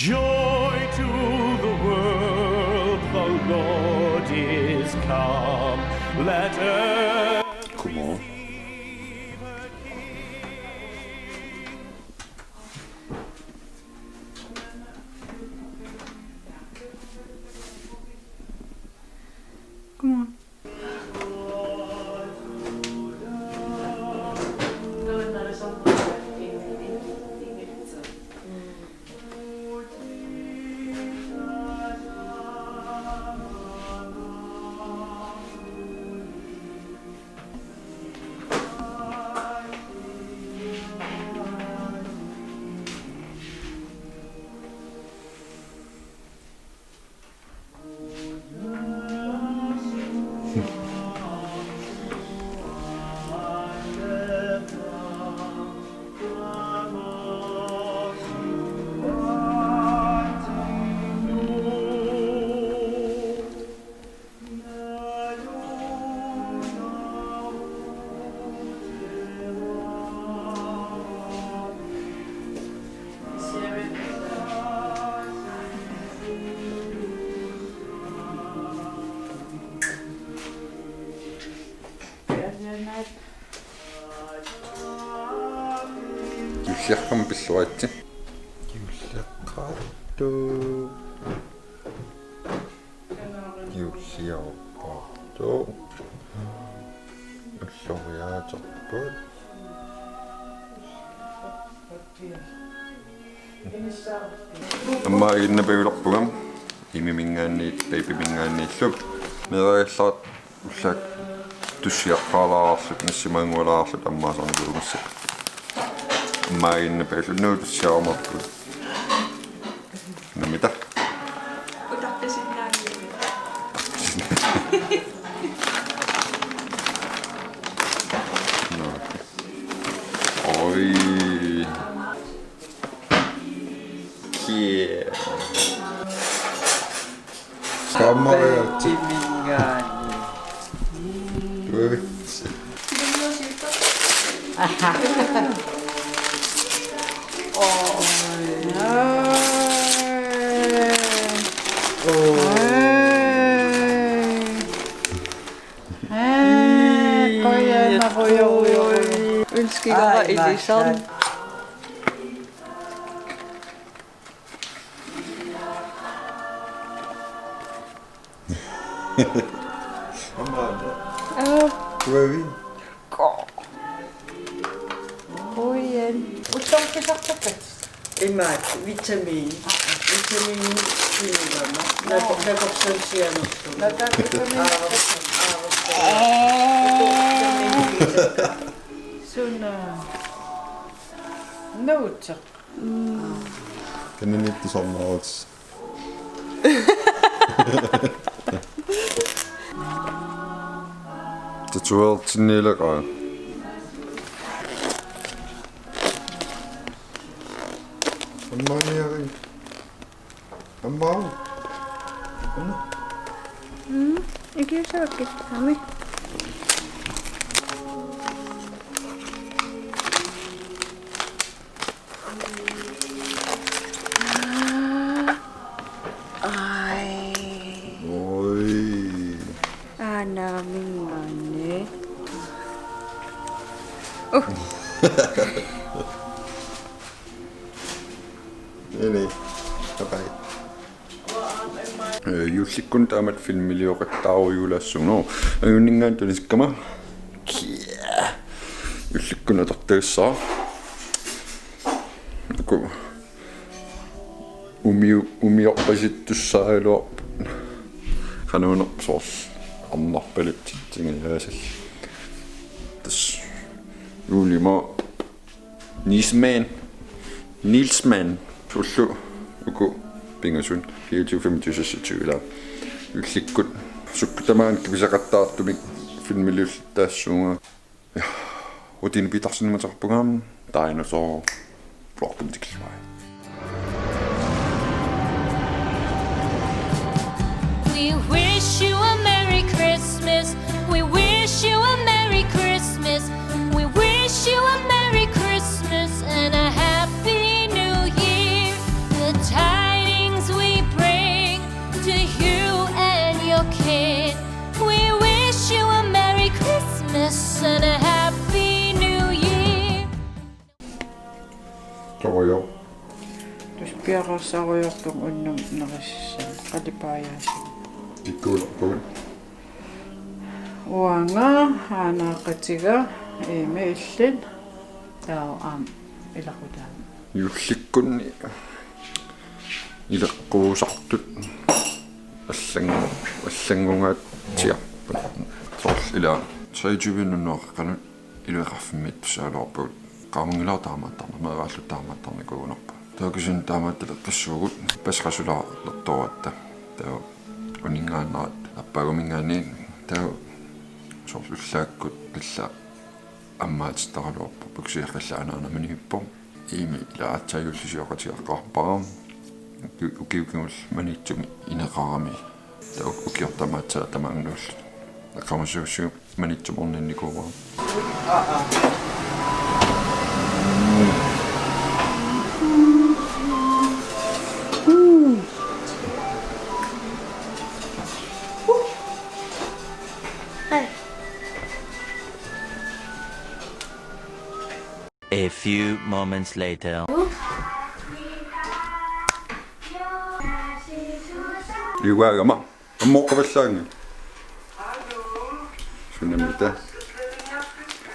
Joy to the world, the Lord is come. Let earth Godmorgen. Godmorgen. Юллиаркам пиллуатси. Юллиаққаатту. Юллиарпаарту. Уллориаатерпут. Амма иннапагулерпугам имимингаанни пейпимингааннииллуп мерааллаат уллаак туссиаққаалаарарлут нассимаангуалаарлут аммаасарникулумассак маиннапагулнуут сиарамарпут намита ой kie камара Тимингаани. Вывести. Ølskikker Elisson. Вывести. Kojen. Utonkin saksakat. Imat, vitamin. Vitamin silmä. Lepoksen sienostun. Sun noutsa. Kan den inte somna åt? Det tror jag till Nilla grej. Amma nere. Amma. Eikö se olekin Sami? Oi. Anna minne. Nej. Okej. Jullikkun taamat filmiliuqattaaru juulassuno. Ayuningaan tuniskama. Jullikkun atartaissaa. Aku umiorpasittussaailuar qanuunersoors arnarpalut tingilaasall. Tas julima Nilsman ullu uku pingasun 24-25 la ullikkut sukkutamaan kivisaqattaartumik filmiliullitaassuunga ja utini pitarsinmatarpugam dinosaur blokkumtiklai. We wish you a Merry Christmas. We wish you a Merry Christmas. We wish you a Merry Christmas and a Happy New Year. The time tus piaqarsariortum unnum nerissan qalipaajaasi Kikkuulappugun. uanga aanaaqatiga ime illin tao ilaqutaan Jullikkunni ileqquusartut аллангунгаатсиарпут сорл ила 23-нуннуаққанут илуеқарфиммит псаалуарпут qaamungilaa taamaattarna meeraallu taamaattarna kuunarpa taakisen taamaattale qissuugut pasqasulaarlertoratta taa uningaannarat appagumingaanin taa sorlullaakkut qilla аммаатстаралуарпу пуксиаққаллаанаанаманигиппо иими илаатсааюллисиоқатиаққарпарам укиукимул манитсуми инеқарами таа укиортамаатсаа тамаагнуул аккамасуусу манитсуморнинникууваа A few moments later. Juaagama ammoqqavallaanga sunamita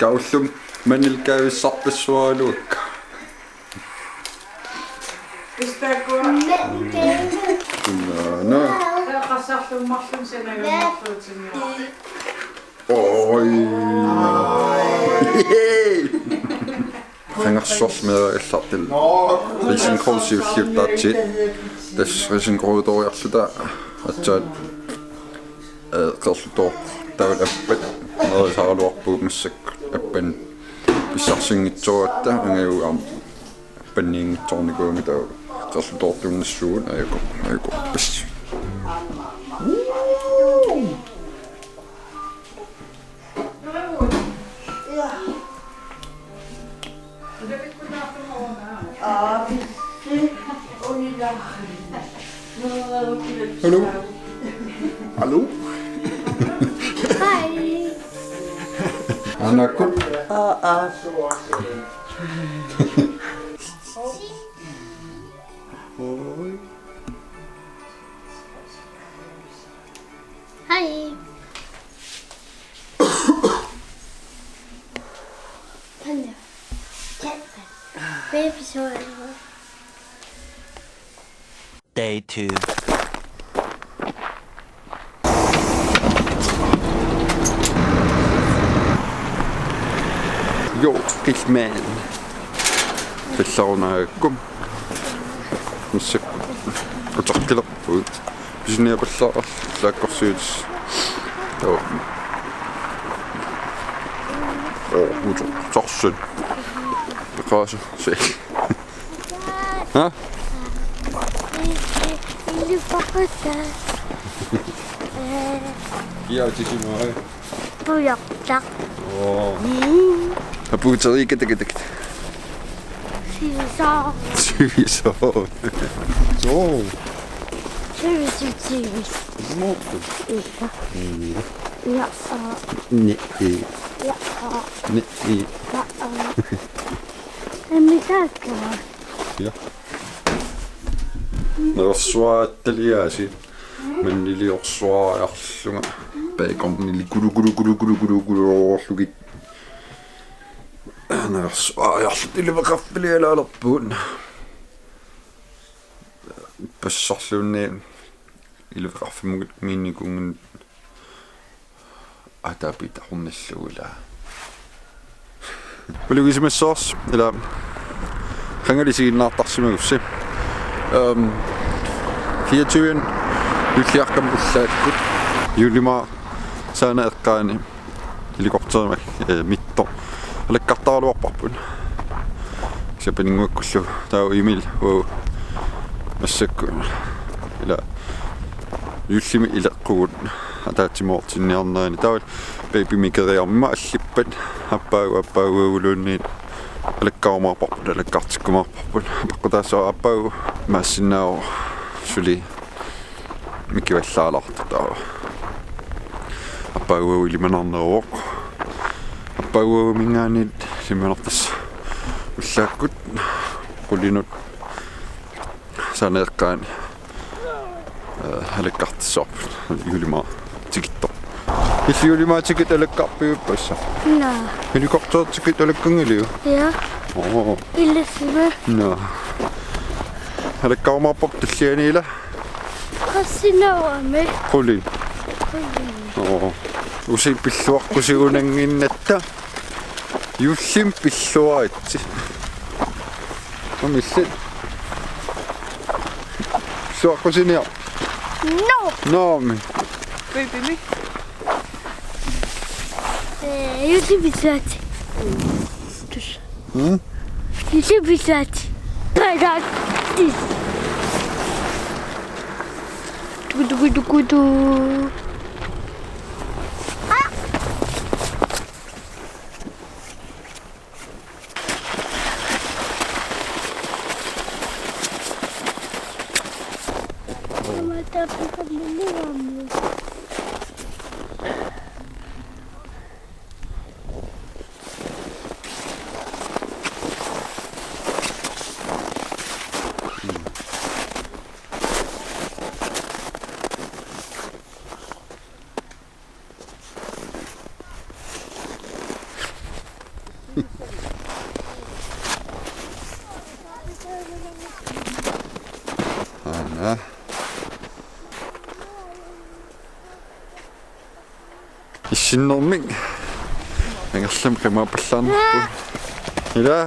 kaullum manilkaavissarpassualuukka no qassarlummarlum sanagummarluutinnua oi Rangersorsmeerallartil risengrosiulliuttaatsit tas risengroudoriarluta atsaat qerlutor taul appat nerisaaluarpu massak appan pissarsinngitsuatta angauam appanniingitsornikuumi tau qerlutortunnassuun ayuko pass Hallo. Hallo. Hi. Anna kom. Hi. Panda. Cat. Baby soil. Day 2. Jo, qilmaan. Qillarunaakum. Missak utarkilerpuut. Pisiniapallara laakkorsuutis. Jo. Torsun. Beqaasu. Se. Ha? Ja, tisimaa. Pujaqtaq. Oo. Apuuteri katakat. Sivisar. Syviso. Så. Sivis. Måte. Ja. Nej. Ja. Nej. Ja. Emmisaka. Ja. Nersuaattaliaasi. Maniliorsuaarlunga. Paikornili kulu. Nersuaarlutileqarpilialaalerpuun. Passarluunni ileqarfimugit miinnikungun atapitaqornalluula. Pulugisimissors ila qangalisiginnaartarsimagussi 24 ylliarkam ullaakkut julima saana eqqaani helikopterimak mitto alekkartaraluarparpun sapaninguakkullu taa imil массакку ила юллими илеққугут атаатимоортинниарнаани таавал пейпимикериарма аллиппат аппаагулуунниит алаккаумаарпарпут алаккартиккумаарпарпут паққутаасаа аппаагу maassinaao сули микиваллааларта таа аппаагу илиманарнеруоқ аппаагу мингаанит симанартас уллааккут qullinut saneeqqaan halekkartissorp julimaa tikittor illiulimaa tikit alekkarpiupassa No. helikoptertikit alekkangiliu Ja. Illesime. no halekkaarmaappak tallianiila Qassinaurami. quli usi pilluarqusigunanginnatta yullim pilluaritsi amillit pilluarqusinia No. naami Baby. Yuli bisati. Dus. Yuli bisati. Paratis. Tugu. Mata pagkabilang. ana issinnermik angerlam qimaapallarnerpu ila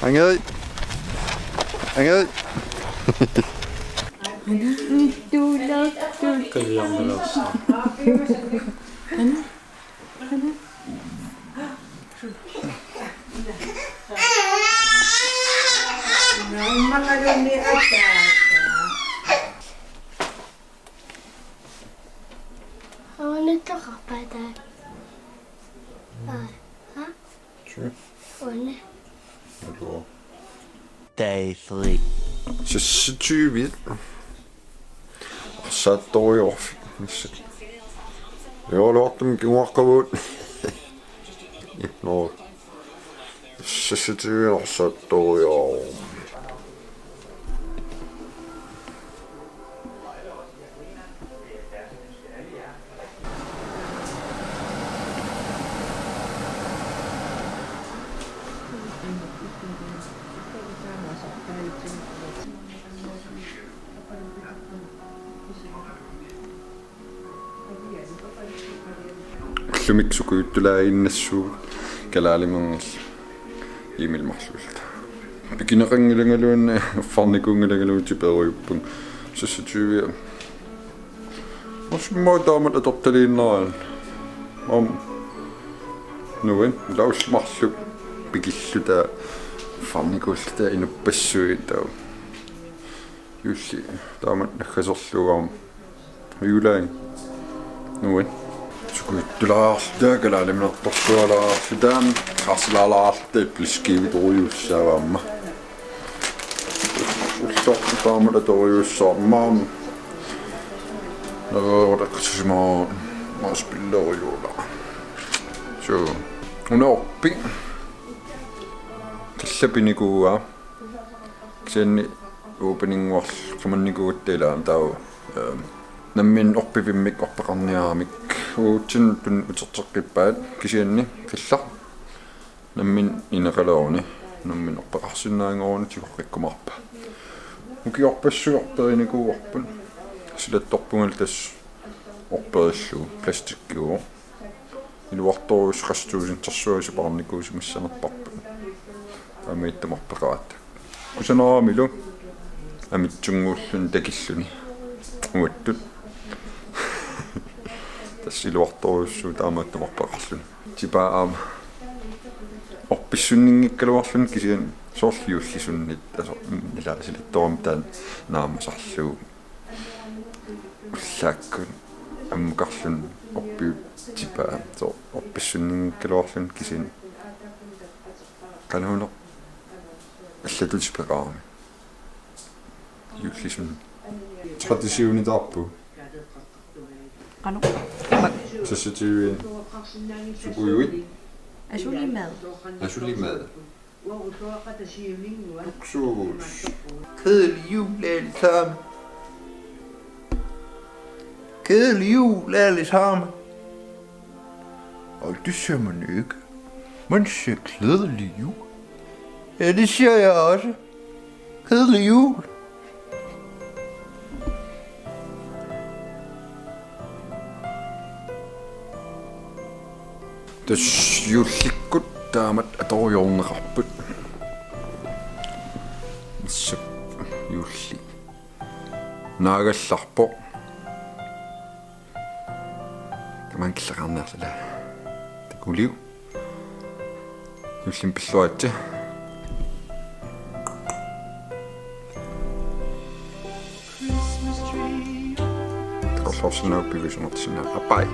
angeri I want to talk about that. Sure. Wanna? Day 3. сисситуивит саатториорфи мисса ёолуартум кигуаққавуут но сисситуивит саатториор lumiksukuuttulaaginnassuu kalaalimungil imilmarlulta pikineqangilangaluunna uffarnikuungilangaluuti peruippun sassatuivia osmaa taamat atortaliinnaral nuin lausmarlu pikilluta uffarnikuullata inuppassuit taa yulli taamat naggasorlugaam yuulaang nuin Sukuittulaarta kalaalimnertorsualaarlutaan qarsilaalaarta pliskiivitorujuussaavaamma ullortaamala torjuussaarmaam naveoraqsisimaa maaspilleriuula so unerpi kallapinikuuga kisanni openinguarl qamannikuuttailaam taa nammin orpivimmik orpeqarniaramik uutsin tun uterteqqippaat kisianni killa nammin ineqaloorni nammin orpeqarsinnaangoorni tigoqqikkumarpa ukiorpassuorperinikuuorpun silattorpungal tass orperillu plastikkiu iluartoruus qastuusin tersuasiparnikuusimassanerparpun amiittamorpeqaat kusaneraamilu amitsunguullun takilluni uattut тассилуарторуссуу таамааттамарпеқарлун типаам орписсуннингиккалуарлун кисиан соорлиуллисуннит илаасилитторам таан наамасарлуу уллааккун аммукарлун орпиут типаа соо орписсуннингиккалуарлун кисиан канаунер аллатутипеқарами юллисун традисионитарпу Anu. sassatuivin sukujuit Asulimad. asulimad Luksus. Kedelig jul alle sammen. Kedelig jul alle sammen. Og det siger man ikke. Man siger glædelig jul. Ja, det siger jeg også. Kedelig jul. Das juhlikut damat atorjoon rapput. Så juhli. Naagallarpo. Kaman killararnerlala. Takuliu. Jullim pilluatsi. Takorlorsinauppivisunertisina apai.